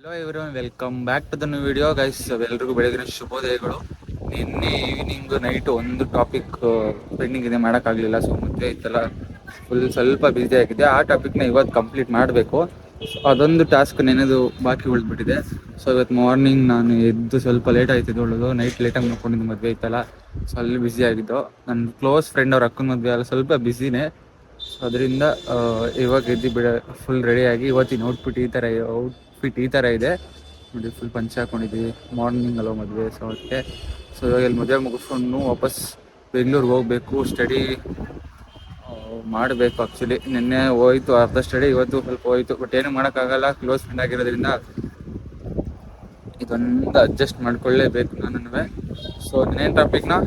Hello everyone, welcome back to the new video guys. ಎಲ್ರಿಗೂ ಬೆಳಗಿನ ಶುಭೋದಯಗಳು. ನಿನ್ನೆ ಈವ್ನಿಂಗ್ ನೈಟ್ ಒಂದು ಟಾಪಿಕ್ ಪೆಂಡಿಂಗ್ ಇದೆ, ಮಾಡೋಕ್ಕಾಗಲಿಲ್ಲ. ಸೊ ಮತ್ತೆ ಇತ್ತಲ್ಲ ಸ್ವಲ್ಪ ಬ್ಯುಸಿ ಆಗಿದೆ. ಆ ಟಾಪಿಕ್ನ ಇವತ್ತು ಕಂಪ್ಲೀಟ್ ಮಾಡಬೇಕು. ಸೊ ಅದೊಂದು ಟಾಸ್ಕ್ ನೆನೆದು ಬಾಕಿ ಉಳಿದ್ಬಿಟ್ಟಿದೆ. ಸೊ ಇವತ್ತು ಮಾರ್ನಿಂಗ್ ನಾನು ಎದ್ದು ಸ್ವಲ್ಪ ಲೇಟ್ ಆಯ್ತಿದ್ದು ಉಳಿದು, ನೈಟ್ ಲೇಟಾಗಿ ನೋಡ್ಕೊಂಡಿದ್ದು, ಮದುವೆ ಇತ್ತಲ್ಲ. ಸೊ ಅಲ್ಲಿ ಬ್ಯುಸಿ ಆಗಿದ್ದು. ನನ್ನ ಕ್ಲೋಸ್ ಫ್ರೆಂಡ್ ಅವ್ರ ಅಕ್ಕನ ಮದುವೆ ಎಲ್ಲ ಸ್ವಲ್ಪ ಬ್ಯುಸಿನೇ. ಅದರಿಂದ ಇವಾಗ ಎದ್ದು ಫುಲ್ ರೆಡಿಯಾಗಿ ಇವತ್ತಿನ ಔಟ್ಫಿಟ್ ಈ ಥರ ಇದೆ ನೋಡಿ. ಫುಲ್ ಪಂಚ ಹಾಕೊಂಡಿದ್ದೀವಿ, ಮಾರ್ನಿಂಗ್ ಅಲ್ಲೋ ಮದುವೆ. ಸೊ ಅದಕ್ಕೆ ಇವಾಗ ಇಲ್ಲಿ ಮದುವೆ ಮುಗಿಸ್ಕೊಂಡು ವಾಪಸ್ ಬೆಂಗಳೂರಿಗೆ ಹೋಗಬೇಕು. ಸ್ಟಡಿ ಮಾಡಬೇಕು. ಆ್ಯಕ್ಚುಲಿ ನಿನ್ನೆ ಹೋಯ್ತು ಅರ್ಧ ಸ್ಟಡಿ, ಇವತ್ತು ಸ್ವಲ್ಪ ಹೋಯ್ತು. ಬಟ್ ಏನು ಮಾಡೋಕ್ಕಾಗಲ್ಲ, ಕ್ಲೋಸ್ ಫ್ರೆಂಡ್ ಆಗಿರೋದ್ರಿಂದ ಇದೊಂದು ಅಡ್ಜಸ್ಟ್ ಮಾಡ್ಕೊಳ್ಳೇಬೇಕು ನಾನು. ಸೊ ನಿನ್ನೇನು ಟಾಪಿಕ್ನ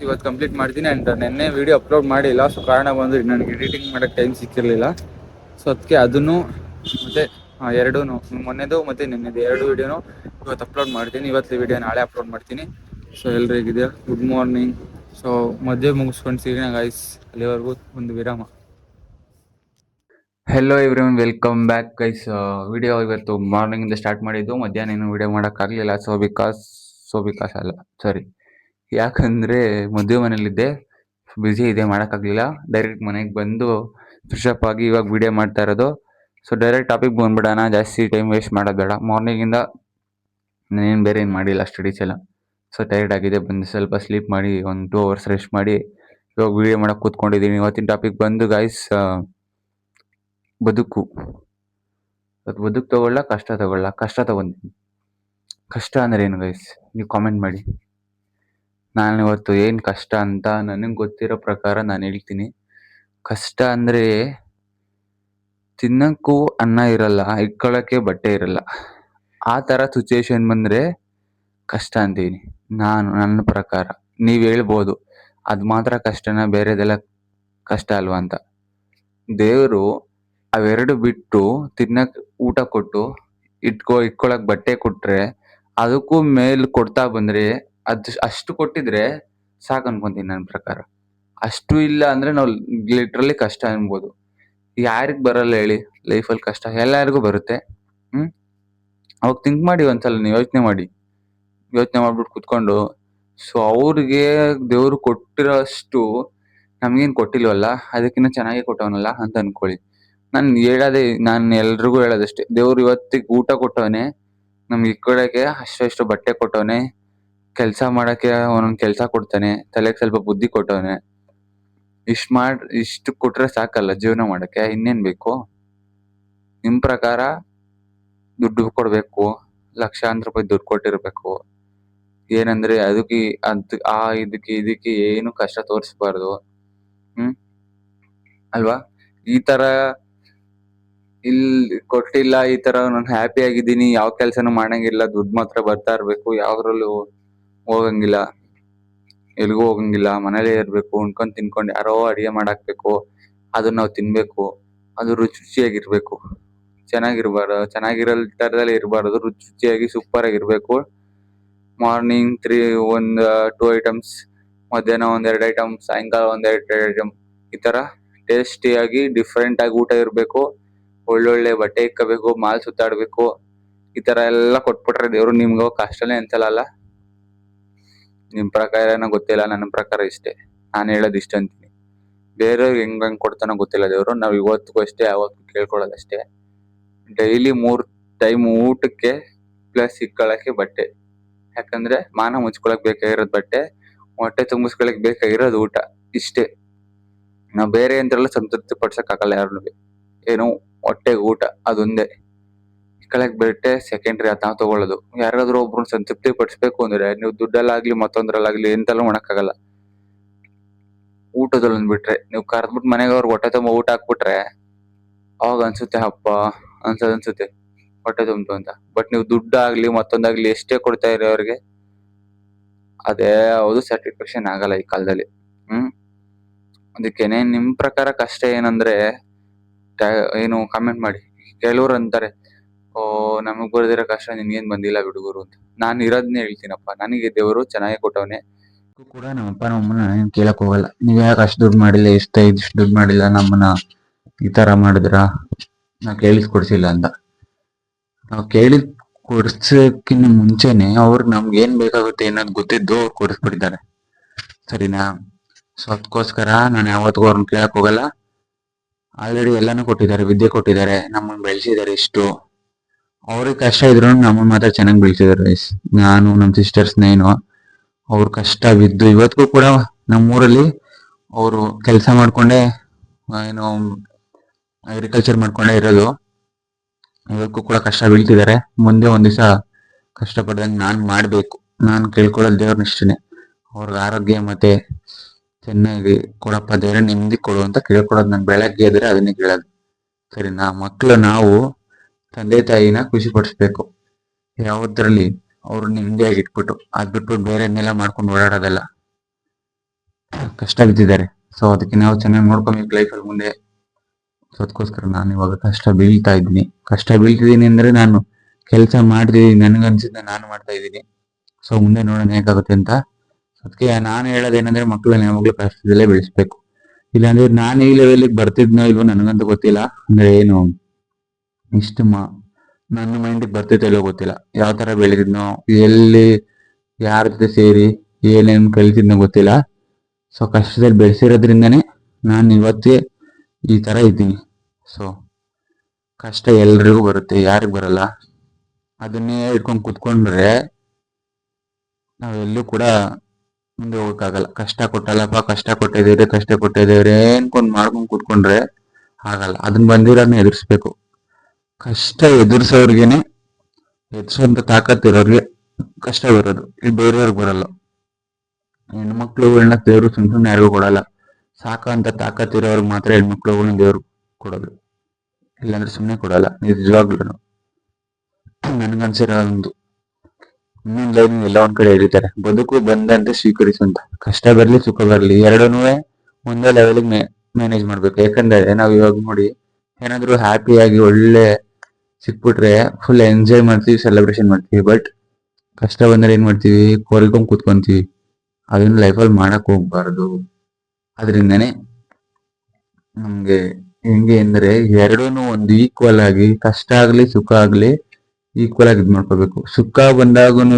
ಇವತ್ತು ಕಂಪ್ಲೀಟ್ ಮಾಡ್ತೀನಿ. ಆ್ಯಂಡ್ ನಿನ್ನೆ ವೀಡಿಯೋ ಅಪ್ಲೋಡ್ ಮಾಡಿಲ್ಲ. ಸೊ ಕಾರಣ ಬಂದು ನನಗೆ ಎಡಿಟಿಂಗ್ ಮಾಡೋಕ್ಕೆ ಟೈಮ್ ಸಿಕ್ಕಿರಲಿಲ್ಲ. ಸೊ ಅದಕ್ಕೆ ಅದನ್ನು ಮತ್ತು ಎರಡೂ, ಮೊನ್ನೆದು ಮತ್ತು ನಿನ್ನೆದು ಎರಡು ವೀಡಿಯೋನು ಇವತ್ತು ಅಪ್ಲೋಡ್ ಮಾಡ್ತೀನಿ. ಇವತ್ತು ವೀಡಿಯೋ ನಾಳೆ ಅಪ್ಲೋಡ್ ಮಾಡ್ತೀನಿ. ಸೊ ಎಲ್ಲರೂ ಹೇಗಿದೆಯಾ, ಗುಡ್ ಮಾರ್ನಿಂಗ್. ಸೊ ಮದುವೆ ಮುಗಿಸ್ಕೊಂಡು ಸಿಗೋಣ ಗೈಸ್, ಅಲ್ಲಿವರೆಗೂ ಒಂದು ವಿರಾಮ. Hello everyone, welcome back guys. Video ಇವತ್ತು ಮಾರ್ನಿಂಗಿಂದ ಸ್ಟಾರ್ಟ್ ಮಾಡಿದ್ದು, ಮಧ್ಯಾಹ್ನ ಏನು ವಿಡಿಯೋ ಮಾಡೋಕ್ಕಾಗಲಿಲ್ಲ. ಬಿಕಾಸ್ ಅಲ್ಲ, ಸಾರಿ, ಯಾಕಂದರೆ ಮದುವೆ ಮನೇಲಿದ್ದೆ, ಬ್ಯುಸಿ ಇದೆ, ಮಾಡೋಕ್ಕಾಗಲಿಲ್ಲ. ಡೈರೆಕ್ಟ್ ಮನೆಗೆ ಬಂದು ಫ್ರೆಶಪ್ ಆಗಿ ಇವಾಗ ವಿಡಿಯೋ ಮಾಡ್ತಾ ಇರೋದು. ಸೊ ಡೈರೆಕ್ಟ್ ಟಾಪಿಕ್ ಬಂದ್ಬಿಡೋಣ, ಜಾಸ್ತಿ ಟೈಮ್ ವೇಸ್ಟ್ ಮಾಡೋದು ಬೇಡ. ಮಾರ್ನಿಂಗಿಂದ ನಾನೇನು ಬೇರೆ ಏನು ಮಾಡಿಲ್ಲ, ಸ್ಟಡೀಸ್ ಎಲ್ಲ. ಸೊ ಟೈರ್ಡ್ ಆಗಿದೆ, ಬಂದು ಸ್ವಲ್ಪ ಸ್ಲೀಪ್ ಮಾಡಿ ಒಂದು 2 hours ರೆಸ್ಟ್ ಮಾಡಿ ಇವಾಗ ವಿಡಿಯೋ ಮಾಡೋಕ್ಕೆ ಕೂತ್ಕೊಂಡಿದ್ದೀನಿ. ಇವತ್ತಿನ ಟಾಪಿಕ್ ಬಂದು ಗೈಸ್, ಬದುಕು. ಬದುಕು ತಗೊಳ್ಳ, ಕಷ್ಟ ತಗೊಳ್ಳ? ಕಷ್ಟ ತಗೊಂತೀನಿ. ಕಷ್ಟ ಅಂದರೆ ಏನು ಗೈಸ್, ನೀವು ಕಾಮೆಂಟ್ ಮಾಡಿ. ನಾನು ಇವತ್ತು ಏನು ಕಷ್ಟ ಅಂತ ನನಗೆ ಗೊತ್ತಿರೋ ಪ್ರಕಾರ ನಾನು ಹೇಳ್ತೀನಿ. ಕಷ್ಟ ಅಂದರೆ ತಿನ್ನಕ್ಕೂ ಅನ್ನ ಇರಲ್ಲ, ಇಟ್ಕೊಳ್ಳೋಕ್ಕೆ ಬಟ್ಟೆ ಇರಲ್ಲ. ಆ ಥರ ಸಿಚುವೇಶನ್ ಬಂದರೆ ಕಷ್ಟ ಅಂತೀನಿ ನನ್ನ ಪ್ರಕಾರ. ನೀವು ಹೇಳ್ಬೋದು ಅದು ಮಾತ್ರ ಕಷ್ಟನ, ಬೇರೆದೆಲ್ಲ ಕಷ್ಟ ಅಲ್ವಾ ಅಂತ. ದೇವರು ಅವೆರಡು ಬಿಟ್ಟು ತಿನ್ನಕ್ಕೆ ಊಟ ಕೊಟ್ಟು ಇಟ್ಕೊಳಕ್ಕೆ ಬಟ್ಟೆ ಕೊಟ್ಟರೆ, ಅದಕ್ಕೂ ಮೇಲ್ ಕೊಡ್ತಾ ಬಂದರೆ, ಅಷ್ಟು ಕೊಟ್ಟಿದ್ರೆ ಸಾಕು ಅನ್ಕೊತೀನಿ ನನ್ನ ಪ್ರಕಾರ. ಅಷ್ಟು ಇಲ್ಲ ಅಂದರೆ ನಾವು ಲಿಟ್ರಲಿ ಕಷ್ಟ ಅನ್ಬೋದು. ಯಾರಿಗೆ ಬರಲ್ಲ ಹೇಳಿ ಲೈಫಲ್ಲಿ ಕಷ್ಟ? ಎಲ್ಲರಿಗೂ ಬರುತ್ತೆ. ಅವಾಗ ಥಿಂಕ್ ಮಾಡಿ, ಒಂದ್ಸಲ ನೀವು ಯೋಚನೆ ಮಾಡಿಬಿಟ್ಟು ಕುತ್ಕೊಂಡು. ಸೊ ಅವ್ರಿಗೆ ದೇವರು ಕೊಟ್ಟಿರೋ ಅಷ್ಟು ನಮಗೇನು ಕೊಟ್ಟಿಲ್ವಲ್ಲ, ಅದಕ್ಕಿಂತ ಚೆನ್ನಾಗೇ ಕೊಟ್ಟವನಲ್ಲ ಅಂತ ಅಂದ್ಕೊಳ್ಳಿ. ನಾನು ಎಲ್ರಿಗೂ ಹೇಳೋದಷ್ಟೇ, ದೇವ್ರು ಇವತ್ತಿಗೆ ಊಟ ಕೊಟ್ಟವನೆ, ನಮ್ಗೆ ಇಟ್ಕೊಳ್ಳೋಕ್ಕೆ ಅಷ್ಟು ಬಟ್ಟೆ ಕೊಟ್ಟವನೆ, ಕೆಲಸ ಮಾಡೋಕ್ಕೆ ಒಂದೊಂದು ಕೆಲಸ ಕೊಡ್ತಾನೆ, ತಲೆಗೆ ಸ್ವಲ್ಪ ಬುದ್ಧಿ ಕೊಟ್ಟವನೆ. ಇಷ್ಟು ಕೊಟ್ಟರೆ ಸಾಕಲ್ಲ ಜೀವನ ಮಾಡೋಕ್ಕೆ, ಇನ್ನೇನು ಬೇಕು? ನಿಮ್ಮ ಪ್ರಕಾರ ದುಡ್ಡು ಕೊಡಬೇಕು, ಲಕ್ಷಾಂತರ ರೂಪಾಯಿ ದುಡ್ಡು ಕೊಟ್ಟಿರಬೇಕು. ಏನಂದರೆ ಇದಕ್ಕೆ ಏನು ಕಷ್ಟ ತೋರಿಸ್ಬಾರ್ದು, ಅಲ್ವಾ? ಈ ಥರ ಇಲ್ಲಿ ಕೊಟ್ಟಿಲ್ಲ, ಈ ಥರ ನಾನು ಹ್ಯಾಪಿ ಆಗಿದ್ದೀನಿ, ಯಾವ ಕೆಲಸನೂ ಮಾಡಂಗಿಲ್ಲ, ದುಡ್ಡು ಮಾತ್ರ ಬರ್ತಾ ಇರಬೇಕು, ಯಾವ್ದ್ರಲ್ಲೂ ಹೋಗಂಗಿಲ್ಲ, ಎಲ್ಗೂ ಹೋಗಂಗಿಲ್ಲ, ಮನೇಲೇ ಇರಬೇಕು, ಉಣ್ಕೊಂಡು ತಿನ್ಕೊಂಡು ಯಾರೋ ಅಡುಗೆ ಮಾಡಾಕ್ಬೇಕು, ಅದನ್ನ ನಾವು ತಿನ್ನಬೇಕು, ಅದು ರುಚಿಯಾಗಿರಬೇಕು. ಚೆನ್ನಾಗಿರೋ ಥರದಲ್ಲಿ ಇರಬಾರ್ದು, ರುಚಿಯಾಗಿ ಸೂಪರಾಗಿರಬೇಕು. ಮಾರ್ನಿಂಗ್ 2 ಐಟಮ್ಸ್, ಮಧ್ಯಾಹ್ನ 1-2 ಐಟಮ್, ಸಾಯಂಕಾಲ 1-2 ಐಟಮ್, ಈ ಥರ ಟೇಸ್ಟಿಯಾಗಿ ಡಿಫ್ರೆಂಟಾಗಿ ಊಟ ಇರಬೇಕು. ಒಳ್ಳೊಳ್ಳೆ ಬಟ್ಟೆ ಇಕ್ಕೋಬೇಕು, ಮಾಲ್ ಸುತ್ತಾಡಬೇಕು. ಈ ಥರ ಎಲ್ಲ ಕೊಟ್ಬಿಟ್ರೆ ದೇವರು ನಿಮ್ಗೆ ಕಷ್ಟನೇ ಅನ್ಸಲ್ಲ. ನಿಮ್ಮ ಪ್ರಕಾರ ಏನೋ ಗೊತ್ತಿಲ್ಲ, ನನ್ನ ಪ್ರಕಾರ ಇಷ್ಟೇ. ನಾನು ಹೇಳೋದು ಇಷ್ಟ ಅಂತೀನಿ. ಬೇರೆಯವ್ರಿಗೆ ಹೆಂಗೆ ಕೊಡ್ತಾನೋ ಗೊತ್ತಿಲ್ಲ ದೇವರು. ನಾವು ಇವತ್ತಿಗೂ ಅಷ್ಟೇ, ಯಾವತ್ತೂ ಕೇಳ್ಕೊಳ್ಳೋದಷ್ಟೇ. ಡೈಲಿ 3 ಟೈಮ್ ಊಟಕ್ಕೆ ಪ್ಲಸ್ ಇಕ್ಕೊಳ್ಳೋಕ್ಕೆ ಬಟ್ಟೆ. ಯಾಕಂದರೆ ಮಾನ ಮುಚ್ಕೊಳಕ್ಕೆ ಬೇಕಾಗಿರೋದು ಬಟ್ಟೆ, ಹೊಟ್ಟೆ ತುಂಬಿಸ್ಕೊಳಕ್ಕೆ ಬೇಕಾಗಿರೋದು ಊಟ. ಇಷ್ಟೇ. ನಾವು ಬೇರೆ ಎಂತೆಲ್ಲ ಸಂತೃಪ್ತಿ ಪಡ್ಸೋಕ್ಕಾಗಲ್ಲ ಯಾರನ್ನೂ. ಏನು ಹೊಟ್ಟೆಗೆ ಊಟ ಅದೊಂದೇ. ಇಟ್ಕೊಳ್ಳೋಕೆ ಬಟ್ಟೆ ಸೆಕೆಂಡ್ರಿ, ಅದು ನಾವು ತೊಗೊಳ್ಳೋದು. ಯಾರಾದರೂ ಒಬ್ರನ್ನ ಸಂತೃಪ್ತಿ ಪಡಿಸ್ಬೇಕು ಅಂದರೆ ನೀವು ದುಡ್ಡಲ್ಲಾಗಲಿ ಮತ್ತೊಂದರಲ್ಲಾಗಲಿ ಎಂತೆಲ್ಲ ಮಾಡೋಕ್ಕಾಗಲ್ಲ. ಊಟದಲ್ಲಿ ಅಂದ್ಬಿಟ್ರೆ ನೀವು ಕರೆದ್ಬಿಟ್ಟು ಮನೆಗೆ ಅವ್ರಿಗೆ ಹೊಟ್ಟೆ ತುಂಬ ಊಟ ಹಾಕ್ಬಿಟ್ರೆ ಅವಾಗ ಅನ್ಸುತ್ತೆ ಅಪ್ಪ ಅನ್ಸುತ್ತೆ ಹೊಟ್ಟೆ ತುಂಬಿತು ಅಂತ. ಬಟ್ ನೀವು ದುಡ್ಡಾಗಲಿ ಮತ್ತೊಂದಾಗಲಿ ಎಷ್ಟೇ ಕೊಡ್ತಾ ಇರಿ ಅವ್ರಿಗೆ, ಅದೇ ಯಾವುದು ಸ್ಯಾಟಿಸ್ಫ್ಯಾಕ್ಷನ್ ಆಗಲ್ಲ ಈ ಕಾಲದಲ್ಲಿ. ಅದಕ್ಕೇನೆ ನಿಮ್ಮ ಪ್ರಕಾರ ಕಷ್ಟ ಏನಂದರೆ ಏನು ಕಾಮೆಂಟ್ ಮಾಡಿ. ಕೆಲವ್ರು ಅಂತಾರೆ, ನಮಗೆ ಬರೆದಿರೋ ಕಷ್ಟ ನಿನ್ಗೇನು ಬಂದಿಲ್ಲ ಹುಡುಗರು ಅಂತ. ನಾನು ಇರೋದನ್ನೇ ಹೇಳ್ತೀನಪ್ಪ, ನನಗೆ ದೇವರು ಚೆನ್ನಾಗಿ ಕೊಟ್ಟವನೇ ಕೂಡ. ನಮ್ಮ ಅಪ್ಪ ನಮ್ಮನ್ನ ಏನು ಕೇಳಕ್ ಹೋಗಲ್ಲ, ನೀವು ಯಾಕೆ ಅಷ್ಟು ದುಡ್ಡು ಮಾಡಿಲ್ಲ, ಇಷ್ಟು ದುಡ್ಡು ಮಾಡಿಲ್ಲ, ನಮ್ಮನ್ನ ಈ ಥರ ಮಾಡಿದ್ರ, ನಾವು ಕೇಳಿಸ್ಕೊಡ್ಸಿಲ್ಲ ಅಂತ. ನಾವು ಕೇಳಿದ್ ಕೊಡ್ಸಕ್ಕಿಂತ ಮುಂಚೆನೆ ಅವ್ರಿಗೆ ನಮ್ಗೆ ಏನ್ ಬೇಕಾಗುತ್ತೆ ಅನ್ನೋದು ಗೊತ್ತಿದ್ದು ಅವ್ರು ಕೊಡಿಸ್ಬಿಟ್ಟಿದ್ದಾರೆ. ಸರಿನಾ? ಸೊ ಅದಕ್ಕೋಸ್ಕರ ನಾನು ಯಾವತ್ತಿಗೂ ಅವ್ರನ್ನ ಕೇಳಕ್ ಹೋಗಲ್ಲ. ಆಲ್ರೆಡಿ ಎಲ್ಲಾನು ಕೊಟ್ಟಿದ್ದಾರೆ, ವಿದ್ಯೆ ಕೊಟ್ಟಿದ್ದಾರೆ, ನಮ್ಮನ್ನ ಬೆಳೆಸಿದ್ದಾರೆ ಇಷ್ಟು. ಅವ್ರಿಗೆ ಕಷ್ಟ ಇದ್ರು ನಮ್ಮನ್ನ ಮಾತ್ರ ಚೆನ್ನಾಗಿ ಬೆಳೆಸಿದ್ದಾರೆ. ನಾನು ನಮ್ಮ ಸಿಸ್ಟರ್ಸ್ ನೇನು ಅವ್ರ ಕಷ್ಟ ಬಿದ್ದು ಇವತ್ತಿಗೂ ಕೂಡ ನಮ್ಮೂರಲ್ಲಿ ಅವರು ಕೆಲಸ ಮಾಡ್ಕೊಂಡೆ ಏನು ಅಗ್ರಿಕಲ್ಚರ್ ಮಾಡ್ಕೊಂಡೇ ಇರೋದು. ಇವಕ್ಕೂ ಕೂಡ ಕಷ್ಟ ಬೀಳ್ತಿದ್ದಾರೆ. ಮುಂದೆ ಒಂದ್ ದಿವಸ ಕಷ್ಟಪಡ್ದಂಗೆ ನಾನ್ ಮಾಡ್ಬೇಕು. ನಾನು ಕೇಳ್ಕೊಳ್ಳೋದು ದೇವ್ರನ್ನ ಇಷ್ಟನೇ, ಅವ್ರಿಗೆ ಆರೋಗ್ಯ ಮತ್ತೆ ಚೆನ್ನಾಗಿ ಕೊಡಪ್ಪ ದೇವ್ರೆ, ನೆಮ್ಮದಿ ಕೊಡು ಅಂತ ಕೇಳ್ಕೊಳೋದು. ನಾನು ಬೆಳಗ್ಗೆ ಎದ್ರೆ ಅದನ್ನೇ ಕೇಳೋದು. ಸರಿನಾ? ಮಕ್ಳು ನಾವು ತಂದೆ ತಾಯಿನ ಖುಷಿ ಪಡಿಸ್ಬೇಕು ಯಾವ್ದ್ರಲ್ಲಿ, ಅವ್ರು ನೆಮ್ಮದಿಯಾಗಿ ಇಟ್ಬಿಟ್ಟು. ಅದ್ ಬಿಟ್ಬಿಟ್ಟು ಬೇರೆನೆಲ್ಲ ಮಾಡ್ಕೊಂಡು ಓಡಾಡೋದಲ್ಲ. ಕಷ್ಟ ಬಿದ್ದಿದ್ದಾರೆ, ಸೊ ಅದಕ್ಕೆ ನಾವು ಚೆನ್ನಾಗಿ ನೋಡ್ಕೊಬೇಕು ಲೈಫಲ್ಲಿ ಮುಂದೆ. ಸೊ ಅದಕ್ಕೋಸ್ಕರ ನಾನು ಇವಾಗ ಕಷ್ಟ ಬೀಳ್ತಾ ಇದ್ದೀನಿ. ಕಷ್ಟ ಬೀಳ್ತಿದ್ದೀನಿ ಅಂದ್ರೆ ನಾನು ಕೆಲಸ ಮಾಡ್ತಿದ್ದೀನಿ, ನನ್ಗನ್ಸಿದ್ನ ನಾನು ಮಾಡ್ತಾ ಇದ್ದೀನಿ. ಸೊ ಮುಂದೆ ನೋಡೋಣ ಹೇಗಾಗುತ್ತೆ ಅಂತ. ಅದಕ್ಕೆ ನಾನು ಹೇಳೋದೇನಂದ್ರೆ ಮಕ್ಕಳನ್ನ ಯಾವಾಗಲೂ ಕಷ್ಟದಲ್ಲೇ ಬೆಳೆಸ್ಬೇಕು. ಇಲ್ಲಾಂದ್ರೆ ನಾನು ಈ ಲೆವೆಲ್ಗೆ ಬರ್ತಿದ್ನೋ ಇಲ್ವೋ ನನಗಂತೂ ಗೊತ್ತಿಲ್ಲ. ಅಂದ್ರೆ ಏನು ಇಷ್ಟು ನನ್ನ ಮೈಂಡಿಗೆ ಬರ್ತಿತ್ತೋ ಇಲ್ಲೋ ಗೊತ್ತಿಲ್ಲ. ಯಾವ ತರ ಬೆಳೆದಿದ್ನೋ, ಎಲ್ಲಿ ಯಾರ ಜೊತೆ ಸೇರಿ ಏನೇನು ಕಲಿತಿದ್ನೋ ಗೊತ್ತಿಲ್ಲ. ಸೊ ಕಷ್ಟದಲ್ಲಿ ಬೆಳೆಸಿರೋದ್ರಿಂದನೇ ನಾನು ಇವತ್ತೇ ಈ ತರ ಇದ್ದೀನಿ. ಸೊ ಕಷ್ಟ ಎಲ್ರಿಗೂ ಬರುತ್ತೆ, ಯಾರಿಗ್ ಬರಲ್ಲ. ಅದನ್ನೇ ಇಟ್ಕೊಂಡು ಕುತ್ಕೊಂಡ್ರೆ ನಾವೆಲ್ಲೂ ಕೂಡ ಮುಂದೆ ಹೋಗಕ್ಕಾಗಲ್ಲ. ಕಷ್ಟ ಕೊಟ್ಟಲ್ಲಪ್ಪ, ಕಷ್ಟ ಕೊಟ್ಟಿದ್ದೇವ್ರೆ ಅನ್ಕೊಂಡ್ ಮಾಡ್ಕೊಂಡ್ ಕುತ್ಕೊಂಡ್ರೆ ಆಗಲ್ಲ. ಅದನ್ನ ಬಂದಿರೋದನ್ನ ಎದುರಿಸ್ಬೇಕು. ಕಷ್ಟ ಎದುರಿಸೋರ್ಗೆನೆ, ಎದುರಿಸೋಂತ ತಾಕತ್ತಿರೋರ್ಗೆ ಕಷ್ಟ ಬರೋದು, ಇಲ್ಲಿ ಬೇರೆಯವ್ರಿಗೆ ಬರಲ್ಲ. ಹೆಣ್ಮಕ್ಳುಗಳನ್ನ ದೇವ್ರು ಸುಮ್ನೆ ಯಾರಿಗೂ ಕೊಡಲ್ಲ. ಸಾಕಂತ ತಾಕತ್ತಿರೋರ್ಗೆ ಮಾತ್ರ ಹೆಣ್ಮಕ್ಳುಗಳನ್ನ ದೇವ್ರು ಕೊಡೋದು, ಇಲ್ಲಾಂದ್ರೆ ಸುಮ್ಮನೆ ಕೊಡಲ್ಲ. ನಿಜವಾಗ್ಲೂ ನನ್ಗನ್ಸಿರೋ ಒಂದು ಇನ್ನೊಂದು ಲೈನ್ ಎಲ್ಲ ಒಂದ್ ಕಡೆ ಹೇಳಿದ್ದಾರೆ, ಬದುಕು ಬಂದಂತೆ ಸ್ವೀಕರಿಸು ಅಂತ. ಕಷ್ಟ ಬರ್ಲಿ ಸುಖ ಬರ್ಲಿ ಎರಡನ್ನೂ ಒಂದೇ ಲೆವೆಲ್ಗೆ ಮ್ಯಾನೇಜ್ ಮಾಡ್ಬೇಕು. ಯಾಕಂದ್ರೆ ನಾವ್ ಇವಾಗ ನೋಡಿ, ಏನಾದ್ರು ಹ್ಯಾಪಿಯಾಗಿ ಒಳ್ಳೆ ಸಿಕ್ಬಿಟ್ರೆ ಫುಲ್ ಎಂಜಾಯ್ ಮಾಡ್ತೀವಿ, ಸೆಲೆಬ್ರೇಷನ್ ಮಾಡ್ತೀವಿ. ಬಟ್ ಕಷ್ಟ ಬಂದ್ರೆ ಏನ್ ಮಾಡ್ತೀವಿ? ಕೊರ್ಕೊಂಡ್ ಕೂತ್ಕೊಂತೀವಿ. ಅದನ್ನ ಲೈಫಲ್ಲಿ ಮಾಡಕ್ ಹೋಗ್ಬಾರ್ದು. ಅದರಿಂದನೇ ನಮ್ಗೆ ಹೆಂಗೆ ಅಂದ್ರೆ ಎರಡೂನು ಒಂದು ಈಕ್ವಲ್ ಆಗಿ, ಕಷ್ಟ ಆಗ್ಲಿ ಸುಖ ಆಗ್ಲಿ ಈಕ್ವಲ್ ಆಗಿ ಇದ್ ಮಾಡ್ಕೋಬೇಕು. ಸುಖ ಬಂದಾಗುನು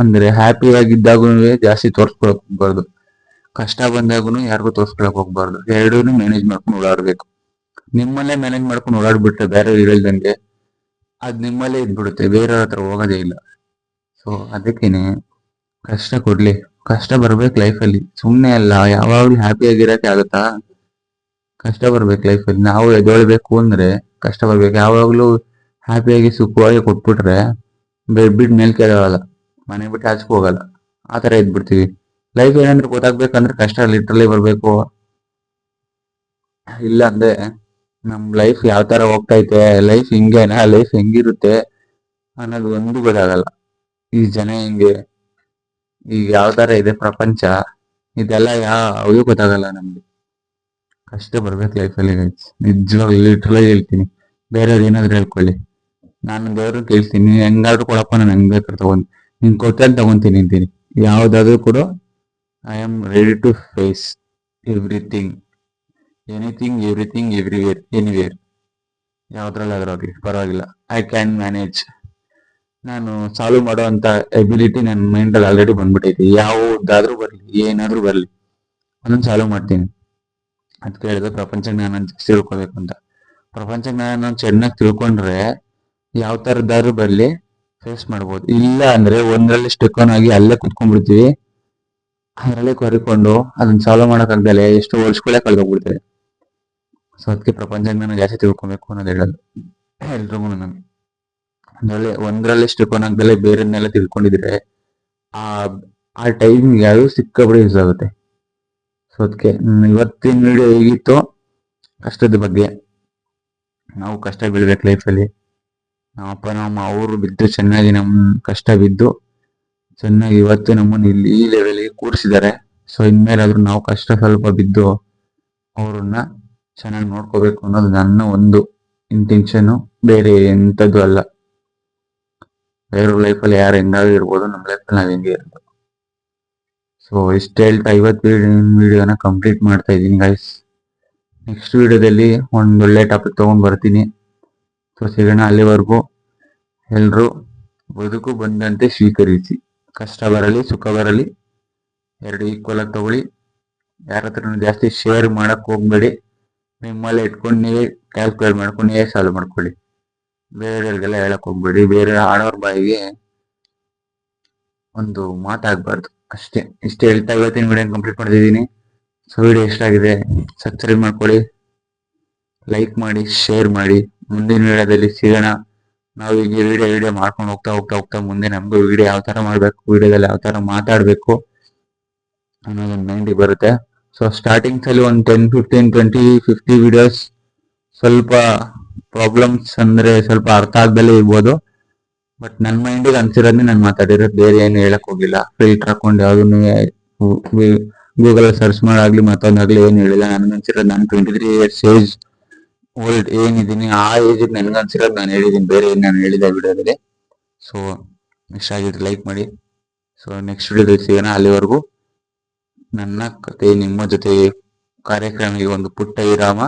ಅಂದ್ರೆ ಹ್ಯಾಪಿ ಆಗಿದ್ದಾಗುನು ಜಾಸ್ತಿ ತೋರ್ಸ್ಕೊಳಕ್ ಹೋಗ್ಬಾರ್ದು. ಕಷ್ಟ ಬಂದಾಗುನು ಯಾರಿಗೂ ತೋರ್ಸ್ಕೊಳಕ್ ಹೋಗ್ಬಾರ್ದು. ಎರಡೂನು ಮ್ಯಾನೇಜ್ ಮಾಡ್ಕೊಂಡು ಓಡಾಡ್ಬೇಕು. ನಿಮ್ಮಲ್ಲೇ ಮ್ಯಾನೇಜ್ ಮಾಡ್ಕೊಂಡು ಓಡಾಡ್ಬಿಟ್ರೆ ಬೇರೆ ಹೇಳ್ದಂಗೆ ಅದ್ ನಿಮ್ಮಲ್ಲೇ ಇದ್ಬಿಡುತ್ತೆ, ಬೇರೆಯವ್ರ ಹತ್ರ ಹೋಗೋದೇ ಇಲ್ಲ. ಸೊ ಅದಕ್ಕೇನೆ ಕಷ್ಟ ಕೊಡ್ಲಿ, ಕಷ್ಟ ಬರ್ಬೇಕು ಲೈಫಲ್ಲಿ. ಸುಮ್ನೆ ಅಲ್ಲ, ಯಾವಾಗ್ಲೂ ಹ್ಯಾಪಿ ಆಗಿರಕ್ಕೆ ಆಗುತ್ತಾ? ಕಷ್ಟ ಬರ್ಬೇಕು ಲೈಫಲ್ಲಿ. ನಾವು ಎದೊಳ್ಬೇಕು ಅಂದ್ರೆ ಕಷ್ಟ ಬರ್ಬೇಕು. ಯಾವಾಗ್ಲೂ ಹ್ಯಾಪಿಯಾಗಿ ಸುಖವಾಗಿ ಕೊಟ್ಬಿಟ್ರೆ ಬೆಡ್ ಬಿಟ್ಟು ಮೇಲ್ಕೆ ಆಗಲ್ಲ, ಮನೆ ಬಿಟ್ಟು ಆಚೆಗೆ ಹೋಗಲ್ಲ. ಆ ತರ ಇದ್ಬಿಡ್ತೀವಿ. ಲೈಫ್ ಏನಂದ್ರೆ ಗೊತ್ತಾಗ್ಬೇಕಂದ್ರೆ ಕಷ್ಟ ಲಿಟ್ರಲಿ ಬರ್ಬೇಕು. ಇಲ್ಲ ಅಂದ್ರೆ ನಮ್ ಲೈಫ್ ಯಾವ ತರ ಹೋಗ್ತೈತೆ, ಲೈಫ್ ಹಿಂಗೇನಾ, ಲೈಫ್ ಹೆಂಗಿರುತ್ತೆ ಅನ್ನೋದು ಒಂದು ಗೊತ್ತಾಗಲ್ಲ. ಈ ಜನ ಹೆಂಗೆ, ಈಗ ಯಾವ ತರ ಇದೆ ಪ್ರಪಂಚ, ಇದೆಲ್ಲ ಯಾವುದು ಗೊತ್ತಾಗಲ್ಲ ನಮ್ಗೆ. ಕಷ್ಟ ಬರ್ಬೇಕು ಲೈಫಲ್ಲಿ ಗೈಸ್, ನಿಜವಾಗ್ಲೂ ಲಿಟ್ರಲಿ ಹೇಳ್ತೀನಿ. ಬೇರೆಯವ್ರು ಏನಾದ್ರು ಹೇಳ್ಕೊಳ್ಳಿ, ನಾನು ದೇವ್ರು ಕೇಳ್ತೀನಿ, ನೀನ್ ಹೆಂಗಾದ್ರೂ ಕೊಡಪ್ಪ, ನಾನು ಹೆಂಗ್ ಬೇಕಾದ್ರೆ ತಗೊಂಡ್ ನಿನ್ ಕೊಟ್ಟಲ್ಲಿ ತಗೊಂತೀನಿ ಅಂತೀನಿ. ಯಾವ್ದಾದ್ರು ಕೂಡ I am ready to face everything, anything, everything, everywhere, anywhere. ಯಾವ್ದ್ರಲ್ಲಾದ್ರೂ ಆಗ್ಲಿ ಪರವಾಗಿಲ್ಲ. I can manage. ನಾನು ಸಾಲ್ವ್ ಮಾಡೋ ಅಂತ ಎಬಿಲಿಟಿ ನನ್ನ ಮೈಂಡಲ್ಲಿ ಆಲ್ರೆಡಿ ಬಂದ್ಬಿಟ್ಟೈತಿ. ಯಾವ್ದಾದ್ರೂ ಬರ್ಲಿ, ಏನಾದ್ರೂ ಬರ್ಲಿ, ಅದನ್ನ ಸಾಲ್ವ್ ಮಾಡ್ತೀನಿ. ಅದ್ ಕೇಳಿದ್ರೆ ಪ್ರಪಂಚ ಜ್ಞಾನ ಜಾಸ್ತಿ ತಿಳ್ಕೊಬೇಕು ಅಂತ. ಪ್ರಪಂಚ ಜ್ಞಾನ ನಾನು ಚೆನ್ನಾಗಿ ತಿಳ್ಕೊಂಡ್ರೆ ಯಾವ ತರದಾದ್ರೂ ಬರ್ಲಿ ಫೇಸ್ ಮಾಡ್ಬೋದು. ಇಲ್ಲ ಅಂದ್ರೆ ಒಂದ್ರಲ್ಲಿ ಸ್ಟಿಕ್ ಆಗಿ ಅಲ್ಲೇ ಕುತ್ಕೊಂಡ್ಬಿಡ್ತೀವಿ, ಅದರಲ್ಲೇ ಕೊರಿಕೊಂಡು ಅದನ್ನ ಸಾಲ್ವ್ ಮಾಡಕ್ಕಾಗ್ದಲೆ ಎಷ್ಟು ವರ್ಷಗಳೇ ಕಳ್ದೋಗ್ಬಿಡ್ತೇವೆ. ಸೊ ಅದಕ್ಕೆ ಪ್ರಪಂಚ ಜ್ಞಾನ ಜಾಸ್ತಿ ತಿಳ್ಕೊಬೇಕು ಅನ್ನೋದು ಹೇಳೋದು ಎಲ್ರಿಗೂ. ನಾನು ಅದ್ರಲ್ಲಿ ಒಂದ್ರಲ್ಲಿ ಸ್ಟಿಕ್ ಆಗ್ದಲೆ ಬೇರೆನೆಲ್ಲ ತಿಳ್ಕೊಂಡಿದ್ರೆ ಆ ಆ ಟೈಮ್ಗೆ ಅದು ಸಿಕ್ಕಾಬಿಡಿ ಯೂಸ್ ಆಗುತ್ತೆ. ಸೊ ಅದಕ್ಕೆ ಇವತ್ತಿನ ವಿಡಿಯೋ ಹೇಗಿತ್ತು ಕಷ್ಟದ ಬಗ್ಗೆ. ನಾವು ಕಷ್ಟ ಬೀಳ್ಬೇಕು ಲೈಫಲ್ಲಿ. ನಮ್ಮ ಅಪ್ಪ ನಮ್ಮ ಅವರು ಬಿದ್ದು ಚೆನ್ನಾಗಿ ನಮ್ ಕಷ್ಟ ಬಿದ್ದು ಚೆನ್ನಾಗಿ ಇವತ್ತು ನಮ್ಮನ್ನು ಇಲ್ಲಿ ಈ ಲೆವೆಲ್ಗೆ ಕೂರಿಸಿದ್ದಾರೆ. ಸೊ ಇನ್ಮೇಲಾದ್ರೂ ನಾವು ಕಷ್ಟ ಸ್ವಲ್ಪ ಬಿದ್ದು ಅವ್ರನ್ನ ಚೆನ್ನಾಗಿ ನೋಡ್ಕೋಬೇಕು ಅನ್ನೋದು ನನ್ನ ಒಂದು ಇಂಟೆನ್ಷನ್, ಬೇರೆ ಎಂಥದ್ದು ಅಲ್ಲ. ಬೇರೆ ಲೈಫಲ್ಲಿ ಯಾರು ಹೆಂಗಾದ್ರೂ ಇರ್ಬೋದು, ನಮ್ಮ ಲೈಫಲ್ಲಿ ನಾವ್ ಹೆಂಗೆ ಇರ್ಬೋದು. ಸೊ ಇಷ್ಟು ಹೇಳ್ತಾ ಇವತ್ತು ವಿಡಿಯೋನ ಕಂಪ್ಲೀಟ್ ಮಾಡ್ತಾ ಇದ್ದೀನಿ ಗೈಸ್. ನೆಕ್ಸ್ಟ್ ವಿಡಿಯೋದಲ್ಲಿ ಒಂದೊಳ್ಳೆ ಟಾಪಿಕ್ ತಗೊಂಡ್ ಬರ್ತೀನಿ. ಸೊ ಸಿಗೋಣ, ಅಲ್ಲಿವರೆಗೂ ಎಲ್ರೂ ಬದುಕು ಬಂದಂತೆ ಸ್ವೀಕರಿಸಿ. ಕಷ್ಟ ಬರಲಿ ಸುಖ ಬರಲಿ ಎರಡು ಈಕ್ವಲ್ ಆಗಿ ತಗೊಳ್ಳಿ. ಯಾರ ಹತ್ರನೂ ಜಾಸ್ತಿ ಶೇರ್ ಮಾಡಕ್ ಹೋಗ್ಬೇಡಿ. ನಿಮ್ಮಲ್ಲೇ ಇಟ್ಕೊಂಡು ನೀವೇ ಕ್ಯಾಲ್ಕುಲೇಟ್ ಮಾಡ್ಕೊಂಡು ನೀವೇ ಸಾಲ್ವ್ ಮಾಡ್ಕೊಳ್ಳಿ. ಬೇರೆಯವ್ರಿಗೆಲ್ಲ ಹೇಳಕ್ ಹೋಗ್ಬೇಡಿ. ಬೇರೆ ಆಡೋರ್ ಬಾಯಿಗೆ ಒಂದು ಮಾತಾಗ್ಬಾರ್ದು ಅಷ್ಟೇ. ಇಷ್ಟೇ ಹೇಳ್ತಾ ಇವತ್ತಿನ ವಿಡಿಯೋ ಕಂಪ್ಲೀಟ್ ಮಾಡ್ತಿದ್ದೀನಿ. ಸೊ ವಿಡಿಯೋ ಇಷ್ಟ ಆಗಿದೆ ಸಬ್ಸ್ಕ್ರೈಬ್ ಮಾಡ್ಕೊಳ್ಳಿ, ಲೈಕ್ ಮಾಡಿ, ಶೇರ್ ಮಾಡಿ. ಮುಂದಿನ ವಿಡಿಯೋದಲ್ಲಿ ಸಿಗೋಣ. ನಾವು ಈಗ ವಿಡಿಯೋ ಮಾಡ್ಕೊಂಡು ಹೋಗ್ತಾ ಮುಂದೆ ನಮಗೂ ವಿಡಿಯೋ ಯಾವ ತರ ಮಾಡ್ಬೇಕು, ವಿಡಿಯೋದಲ್ಲಿ ಯಾವ ತರ ಮಾತಾಡ್ಬೇಕು ಅನ್ನೋದೊಂದು ಮೈಂಡಿಗೆ ಬರುತ್ತೆ. ಸೊ ಸ್ಟಾರ್ಟಿಂಗ್ಸ್ ಅಲ್ಲಿ ಒಂದು 10, 15, 20, 50 ವಿಡಿಯೋಸ್ ಸ್ವಲ್ಪ ಪ್ರಾಬ್ಲಮ್ಸ್ ಅಂದ್ರೆ ಸ್ವಲ್ಪ ಅರ್ಥ ಆಗ್ದಲೇ ಇರ್ಬೋದು. ಬಟ್ ನನ್ನ ಮೈಂಡಿಗೆ ಅನ್ಸಿರೋದನ್ನೇ ನಾನು ಮಾತಾಡಿರೋದು, ಬೇರೆ ಏನು ಹೇಳಕ್ ಹೋಗಿಲ್ಲ. ಫಿಲ್ಟರ್ ಹಾಕೊಂಡು ಯಾವ್ದನ್ನು ಗೂಗಲ್ ಸರ್ಚ್ ಮಾಡಾಗ್ಲಿ ಮತ್ತೊಂದಾಗ್ಲಿ ಏನು ಹೇಳಿಲ್ಲ. ನನ್ಗೆ ಅನ್ಸಿರೋದು, ನಾನು 23 years ಏಜ್ ಓಲ್ಡ್ ಏನಿದ್ದೀನಿ ಆ ಏಜ್ ನನ್ಗೆ ಅನ್ಸಿರೋದು ನಾನು ಹೇಳಿದ್ದೀನಿ, ಬೇರೆ ಏನು ನಾನು ಹೇಳಿದ ವಿಡಿಯೋದಲ್ಲಿ. ಸೊ ಇಷ್ಟ ಆಗಿದ್ರೆ ಲೈಕ್ ಮಾಡಿ. ಸೊ ನೆಕ್ಸ್ಟ್ ವಿಡಿಯೋದಲ್ಲಿ ಸಿಗೋಣ. ಅಲ್ಲಿವರೆಗೂ ನನ್ನ ಕತೆ ನಿಮ್ಮ ಜೊತೆ ಕಾರ್ಯಕ್ರಮಕ್ಕೆ ಒಂದು ಪುಟ್ಟ ವಿರಾಮ.